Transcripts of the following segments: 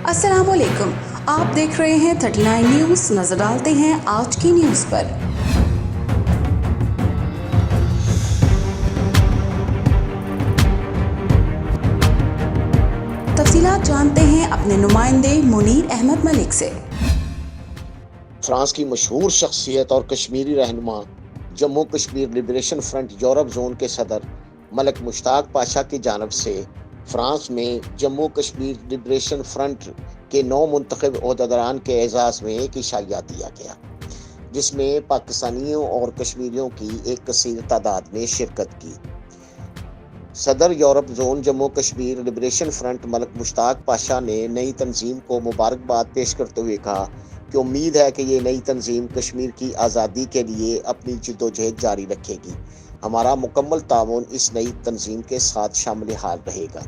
अस्सलाम वालेकुम, आप देख रहे हैं 39 न्यूज़। नजर डालते हैं आज की न्यूज़ पर। तफसीलात जानते हैं अपने नुमाइंदे मुनीर अहमद मलिक से। फ्रांस की मशहूर शख्सियत और कश्मीरी रहनुमा, Jammu Kashmir liberation front Europe zone के सदर मलिक मुश्ताक पाशा की जानिब से फ्रांस में जम्मू कश्मीर लिबरेशन फ्रंट के 9 मुंतखब ओहदेदारान के एजाज़ में एक इशाया दिया गया, जिसमें पाकिस्तानियों और कश्मीरियों की एक कसीर तादाद ने शिरकत की। सदर Europe zone Jammu Kashmir liberation front Malik Mushtaq Pasha ने नई तंजीम को मुबारकबाद पेश करते हुए कहा कि उम्मीद है कि ये नई तंजीम कश्मीर की आज़ादी के लिए अपनी जिद्दोजहद जारी रखेगी। हमारा मुकम्मल ताउन इस नई तंजीम के साथ शामिल हाल रहेगा।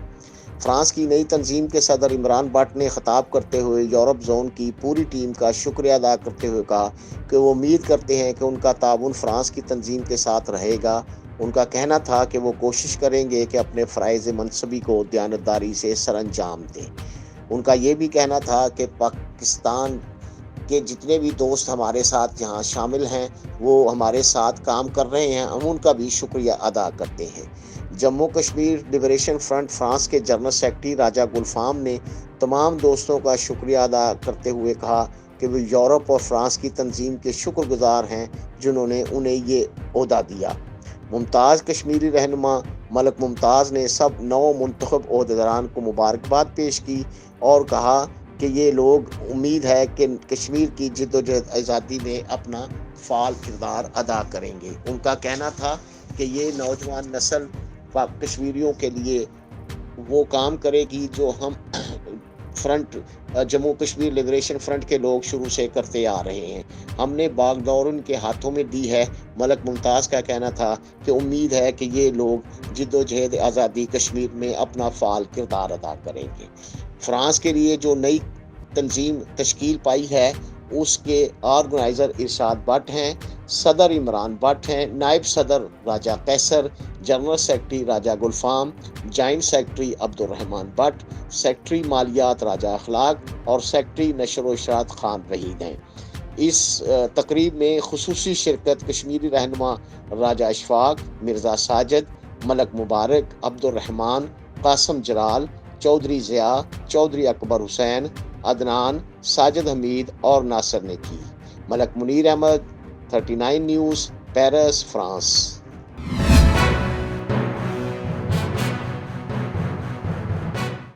फ्रांस की नई तंजीम के सदर इमरान भट्ट ने खिताब करते हुए यूरोप जोन की पूरी टीम का शुक्रिया अदा करते हुए कहा कि वो उम्मीद करते हैं कि उनका ताउन फ्रांस की तंजीम के साथ रहेगा। उनका कहना था कि वो कोशिश करेंगे कि अपने फ़राइज़ मनसबी को दयानतदारी से सरअंजाम दें। उनका ये भी कहना था कि पाकिस्तान के जितने भी दोस्त हमारे साथ यहाँ शामिल हैं वो हमारे साथ काम कर रहे हैं, हम उनका भी शुक्रिया अदा करते हैं। Jammu Kashmir liberation front France के जनरल सेक्रेटरी राजा गुलफाम ने तमाम दोस्तों का शुक्रिया अदा करते हुए कहा कि वो यूरोप और फ्रांस की तंजीम के शुक्रगुजार हैं जिन्होंने उन्हें ये ओहदा दिया। मुमताज़ कश्मीरी रहनुमा मलिक मुमताज़ ने सब 9 मुंतखब ओहदेदारान को मुबारकबाद पेश की और कहा कि ये लोग उम्मीद है कि कश्मीर की जिद्दोजहद आज़ादी में अपना फ़ाल किरदार अदा करेंगे। उनका कहना था कि ये नौजवान नस्ल कश्मीरियों के लिए वो काम करेगी जो हम front Jammu Kashmir liberation front के लोग शुरू से करते आ रहे हैं। हमने बागडोर उनके हाथों में दी है। मलिक मुमताज़ का कहना था कि उम्मीद है कि ये लोग जिद्दोजहद आज़ादी कश्मीर में अपना फ़ाल किरदार अदा करेंगे। फ्रांस के लिए जो नई तंजीम तश्कील पाई है उसके ऑर्गेनाइज़र इरशाद भट्ट हैं, सदर इमरान भट्ट हैं, नायब सदर Raja Qaiser, general secretary Raja Gulfam, joint secretary Abdurrahman Bhatt, secretary मालियात राजा अखलाक और सेक्रेटरी नशर व इशरात खान वहीद हैं। इस तकरीब में खुसूसी शिरकत कश्मीरी रहनुमा राजा अशफाक, मिर्ज़ा साजिद, मलिक मुबारक, अब्दुर्रहमान, कासम जलाल, चौधरी ज़िया, चौधरी अकबर हुसैन, अदनान, साजिद हमीद और नासिर ने की। Malik Munir Ahmed, 39 news, Paris, France.